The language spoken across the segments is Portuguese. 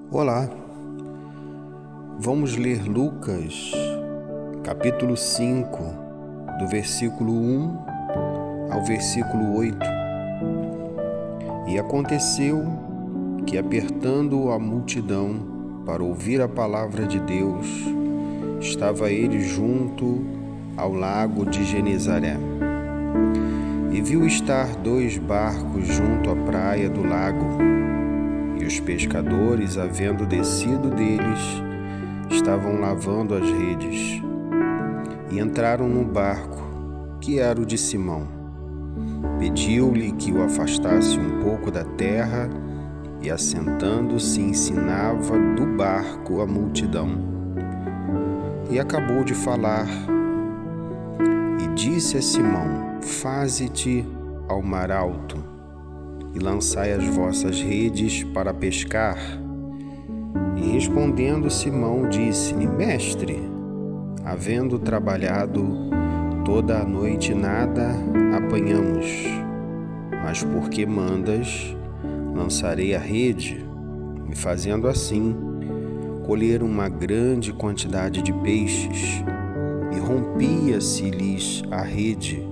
Olá, vamos ler Lucas, capítulo 5, do versículo 1 ao versículo 8. E aconteceu que, apertando a multidão para ouvir a palavra de Deus, estava ele junto ao lago de Genezaré. E viu estar 2 barcos junto à praia do lago. E os pescadores, havendo descido deles, estavam lavando as redes. E entraram no barco, que era o de Simão. Pediu-lhe que o afastasse um pouco da terra, e assentando-se ensinava do barco a multidão. E acabou de falar, e disse a Simão: Faze-te ao mar alto, e lançai as vossas redes para pescar. E respondendo Simão, disse-lhe: Mestre, havendo trabalhado toda a noite, nada apanhamos, mas porque mandas, lançarei a rede. E fazendo assim, colheram uma grande quantidade de peixes, e rompia-se-lhes a rede,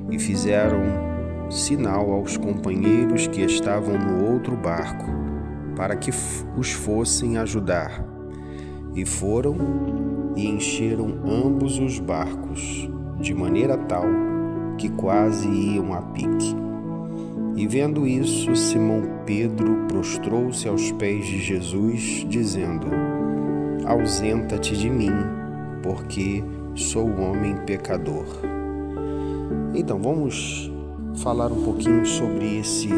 e fizeram sinal aos companheiros que estavam no outro barco, para que os fossem ajudar. E foram e encheram ambos os barcos, de maneira tal que quase iam a pique. E vendo isso, Simão Pedro prostrou-se aos pés de Jesus, dizendo: Ausenta-te de mim, porque sou homem pecador. Então, vamos falar um pouquinho sobre esse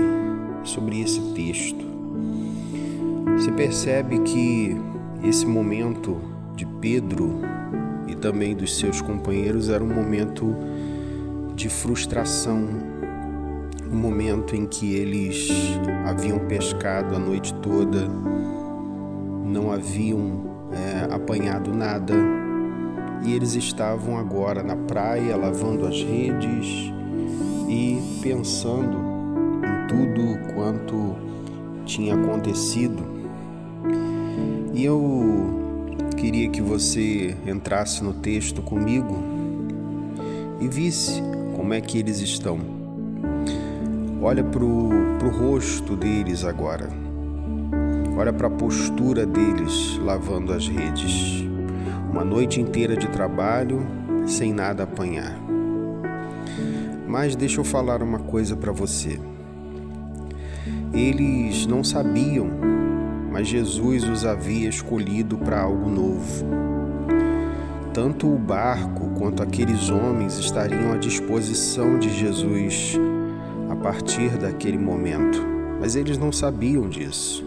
texto. Você percebe que esse momento de Pedro e também dos seus companheiros era um momento de frustração, um momento em que eles haviam pescado a noite toda, não haviam apanhado nada, e eles estavam agora na praia lavando as redes e pensando em tudo quanto tinha acontecido. E eu queria que você entrasse no texto comigo e visse como é que eles estão. Olha pro rosto deles agora. Olha para a postura deles lavando as redes. Uma noite inteira de trabalho sem nada apanhar. Mas deixa eu falar uma coisa para você. Eles não sabiam, mas Jesus os havia escolhido para algo novo. Tanto o barco quanto aqueles homens estariam à disposição de Jesus a partir daquele momento, mas eles não sabiam disso.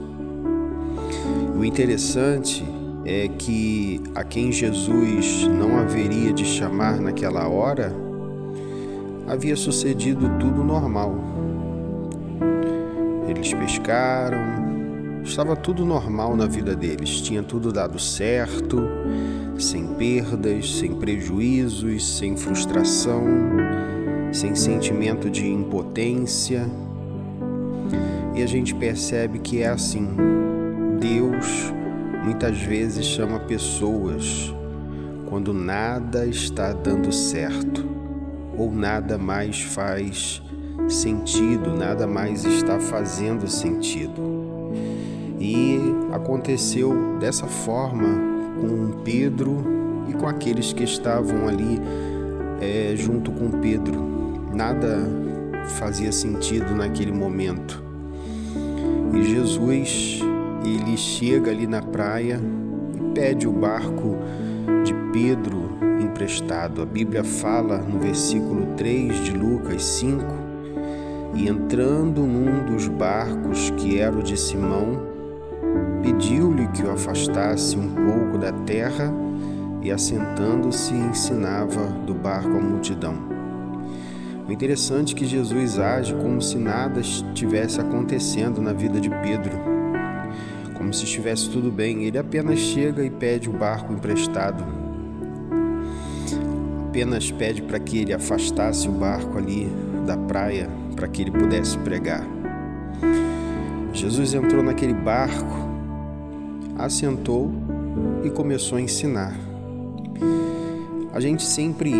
O interessante é que a quem Jesus não haveria de chamar naquela hora, havia sucedido tudo normal. Eles pescaram, estava tudo normal na vida deles, tinha tudo dado certo, sem perdas, sem prejuízos, sem frustração, sem sentimento de impotência. E a gente percebe que é assim. Deus muitas vezes chama pessoas quando nada está dando certo, ou nada mais faz sentido, nada mais está fazendo sentido. E aconteceu dessa forma com Pedro e com aqueles que estavam ali junto com Pedro. Nada fazia sentido naquele momento. E Jesus, ele chega ali na praia e pede o barco de Pedro emprestado. A Bíblia fala no versículo 3 de Lucas 5: E entrando num dos barcos, que era o de Simão, pediu-lhe que o afastasse um pouco da terra, e assentando-se ensinava do barco a multidão. O interessante é que Jesus age como se nada estivesse acontecendo na vida de Pedro, como se estivesse tudo bem. Ele apenas chega e pede o barco emprestado, apenas pede para que ele afastasse o barco ali da praia, para que ele pudesse pregar. Jesus entrou naquele barco assentou e começou a ensinar. A gente sempre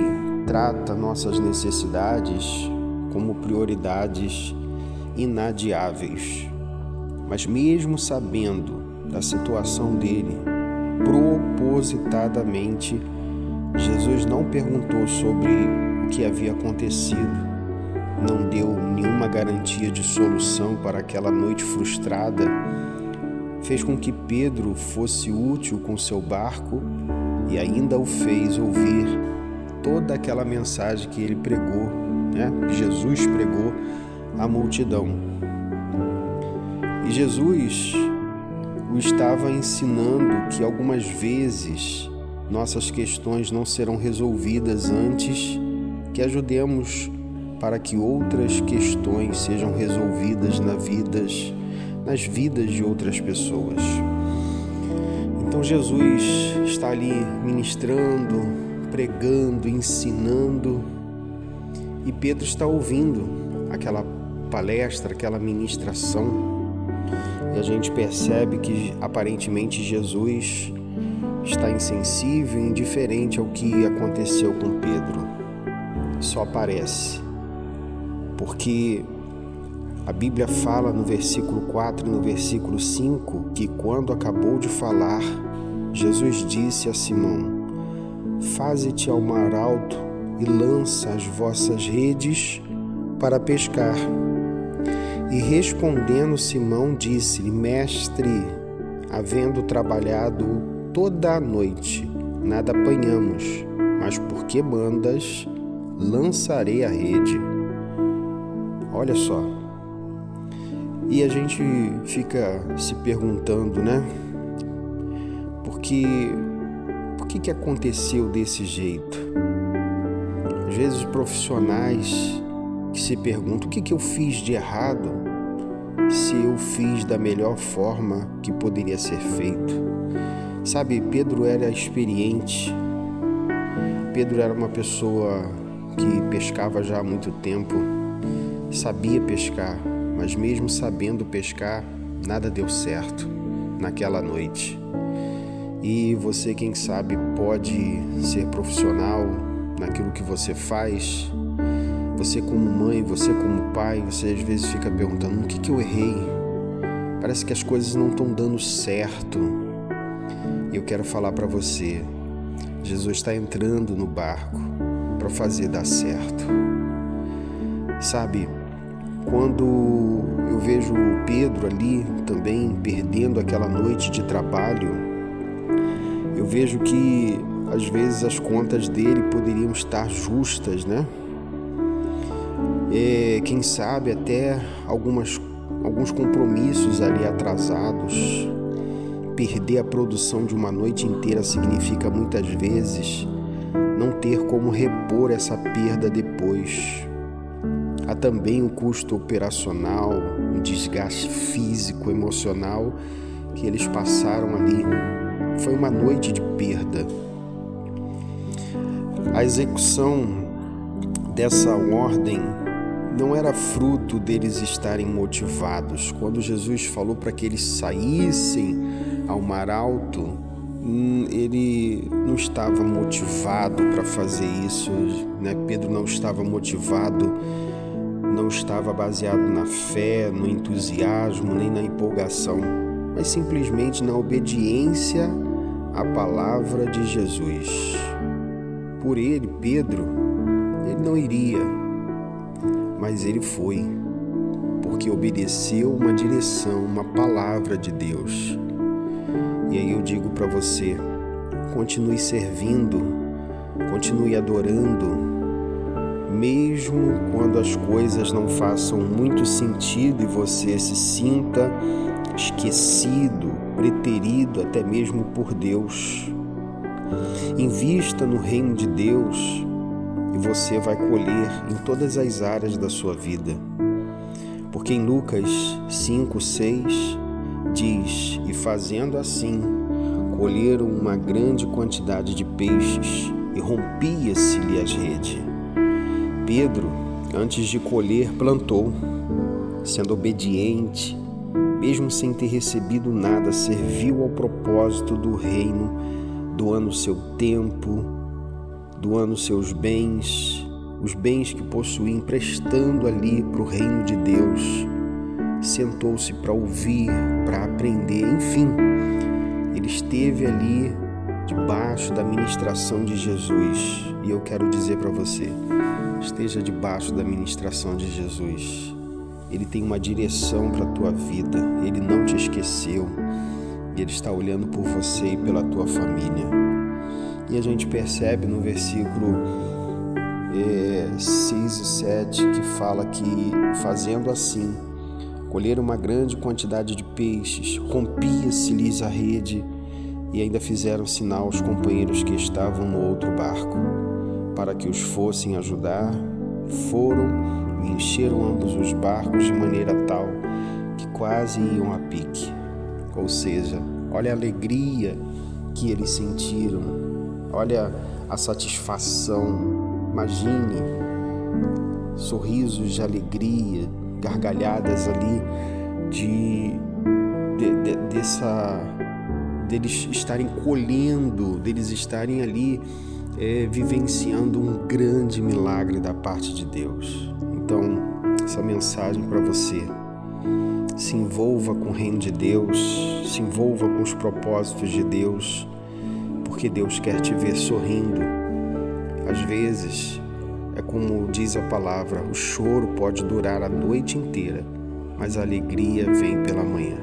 trata nossas necessidades como prioridades inadiáveis, mas mesmo sabendo da situação dele, propositadamente, Jesus não perguntou sobre o que havia acontecido, não deu nenhuma garantia de solução para aquela noite frustrada, fez com que Pedro fosse útil com seu barco e ainda o fez ouvir toda aquela mensagem que ele pregou, Jesus pregou à multidão. E Jesus o estava ensinando que algumas vezes nossas questões não serão resolvidas antes que ajudemos para que outras questões sejam resolvidas nas vidas de outras pessoas. Então Jesus está ali ministrando, pregando, ensinando, e Pedro está ouvindo aquela palestra, aquela ministração, e a gente percebe que aparentemente Jesus está insensível e indiferente ao que aconteceu com Pedro. Só parece, porque a Bíblia fala no versículo 4 e no versículo 5 que quando acabou de falar, Jesus disse a Simão: faze-te ao mar alto e lança as vossas redes para pescar. E respondendo Simão disse-lhe: Mestre, havendo trabalhado toda a noite, nada apanhamos, mas porque mandas, lançarei a rede. Olha só. E a gente fica se perguntando, Por que aconteceu desse jeito? Às vezes os profissionais que se perguntam: o que eu fiz de errado? Se eu fiz da melhor forma que poderia ser feito. Sabe, Pedro era experiente. Pedro era uma pessoa que pescava já há muito tempo, sabia pescar, mas mesmo sabendo pescar, nada deu certo naquela noite. E você, quem sabe, pode ser profissional naquilo que você faz. Você como mãe, você como pai, você às vezes fica perguntando: o que eu errei? Parece que as coisas não estão dando certo. E eu quero falar para você, Jesus está entrando no barco para fazer dar certo. Sabe, quando eu vejo Pedro ali também perdendo aquela noite de trabalho, eu vejo que às vezes as contas dele poderiam estar justas, quem sabe até alguns compromissos ali atrasados. Perder a produção de uma noite inteira significa muitas vezes não ter como repor essa perda depois. Há também o custo operacional, o desgaste físico, emocional que eles passaram ali. Foi uma noite de perda. A execução dessa ordem não era fruto deles estarem motivados. Quando Jesus falou para que eles saíssem ao mar alto, ele não estava motivado para fazer isso, Pedro não estava motivado, não estava baseado na fé, no entusiasmo, nem na empolgação, mas simplesmente na obediência à palavra de Jesus. Por ele, Pedro, ele não iria, mas ele foi, porque obedeceu uma direção, uma palavra de Deus. E aí eu digo para você, continue servindo, continue adorando, mesmo quando as coisas não façam muito sentido e você se sinta esquecido, preterido até mesmo por Deus. Invista no reino de Deus e você vai colher em todas as áreas da sua vida. Porque em Lucas 5:6 diz: e fazendo assim, colheram uma grande quantidade de peixes e rompia-se-lhe as redes. Pedro, antes de colher, plantou, sendo obediente, mesmo sem ter recebido nada, serviu ao propósito do reino, doando seu tempo, doando seus bens, os bens que possuía, emprestando ali para o reino de Deus. Sentou-se para ouvir, para aprender, enfim, ele esteve ali debaixo da ministração de Jesus. E eu quero dizer para você, esteja debaixo da ministração de Jesus. Ele tem uma direção para a tua vida, Ele não te esqueceu, e Ele está olhando por você e pela tua família. E a gente percebe no versículo 6 e 7 que fala que, fazendo assim, colheram uma grande quantidade de peixes, rompia-se-lhes a rede, e ainda fizeram sinal aos companheiros que estavam no outro barco, para que os fossem ajudar. Foram e encheram ambos os barcos de maneira tal que quase iam a pique. Ou seja, olha a alegria que eles sentiram, olha a satisfação. Imagine sorrisos de alegria, gargalhadas ali deles estarem colhendo, deles estarem ali vivenciando um grande milagre da parte de Deus. Então, essa mensagem para você: se envolva com o reino de Deus, se envolva com os propósitos de Deus, porque Deus quer te ver sorrindo. Às vezes, é como diz a palavra, o choro pode durar a noite inteira, mas a alegria vem pela manhã.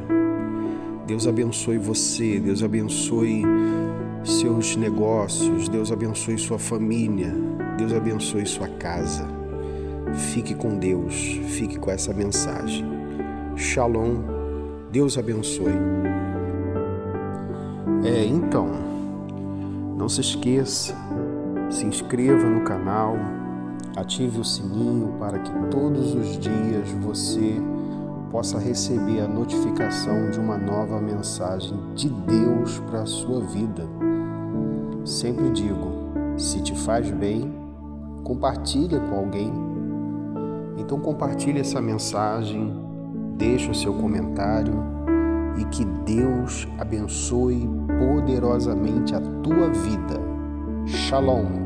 Deus abençoe você, Deus abençoe seus negócios, Deus abençoe sua família, Deus abençoe sua casa. Fique com Deus, fique com essa mensagem. Shalom, Deus abençoe. Então, não se esqueça, se inscreva no canal, ative o sininho para que todos os dias você possa receber a notificação de uma nova mensagem de Deus para a sua vida. Sempre digo, se te faz bem, compartilha com alguém. Então compartilhe essa mensagem, deixe o seu comentário e que Deus abençoe poderosamente a tua vida. Shalom!